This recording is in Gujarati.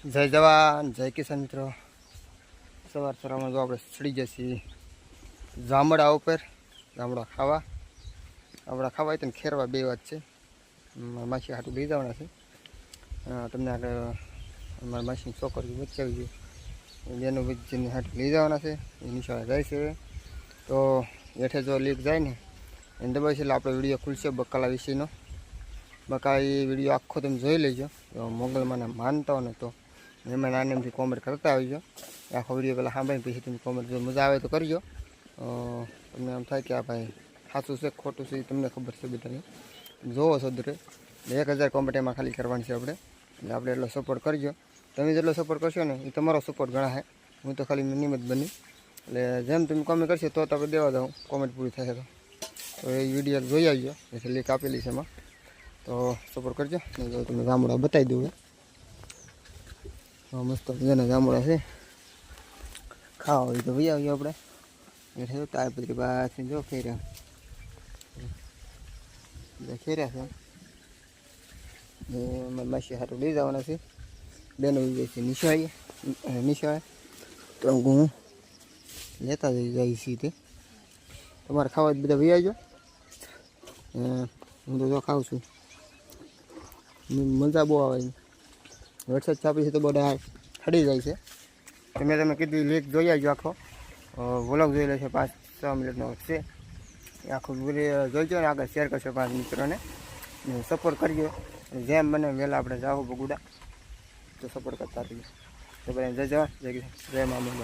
જય જવાન જય કિસાન મિત્રો। સવાર સવારમાં જો આપણે ચડી જશે જામડા ઉપર। જામડા ખાવા હોય તો ખેરવા બે વાત છે। માસી હાટું લઈ જવાના છે। તમને આગળ અમારા માસીની છોકરી બચાવી બેનું બચ્ચીને હાટું લઈ જવાના છે। એ નિશાળે જાય છે તો હેઠે જો લીક જાય ને એને દબાવીશ એટલે આપણો વિડીયો ખુલશે બકાલા વિશેનો। બકા એ વિડીયો આખો તમે જોઈ લેજો। મોગલમાંને માનતા હો ને તો એમાં નાનેમથી કોમેન્ટ કરતા આવજો। આખો વિડીયો પહેલાં સાંભળીને પછી તમે કોમેન્ટ જો મજા આવે તો કરજો। તમને એમ થાય કે આ ભાઈ સાચું છે ખોટું છે એ તમને ખબર છે બધાને। જોવો છો દરે 1000 કોમેન્ટ એમાં ખાલી કરવાની છે આપણે। એટલે આપણે એટલો સપોર્ટ કરજો। તમે જેટલો સપોર્ટ કરશો ને એ તમારો સપોર્ટ ગણાશે। હું તો ખાલી નિમિત્ત બની એટલે જેમ તમે કોમેન્ટ કરશો તો આપણે દેવા દઉં કોમેન્ટ પૂરી થશે તો એ વિડીયો જોઈ આવજો। એટલે લીક આપેલી છે એમાં તો સપોર્ટ કરજો। જો તમને ગામડા બતાવી દઉં મસ્ત મજાના ગામડા છે। ખાવા હોય તો ભાઈ આવજો આપણે એટલે તારપત્રી પાછી જો ખેર્યા છે મારા માસી હાટું લઈ જવાના છે। બેનો જાય છે નિશાળે તો હું લેતા જાય છે તે તમારે ખાવા બધા ભાઈ આવજો। હું તો જો ખાઉં છું મજા બહુ આવે। વરસાદ ચાપી છે તો બધા હડી જાય છે। તમે કીધું લેક જોઈ આવજો આખો વ્લોગ જોઈ લેશે 5-6 મિનિટનો છે। એ આખો જોઈજો ને આગળ શેર કરશો 5 મિત્રોને સપોર્ટ કરજો। જેમ બને વહેલા આપણે જાઓ બગુડા તો સપોર્ટ કરતા રહીએ। તો બધા જય જવાન જય કિસાન જય મા મોગલ।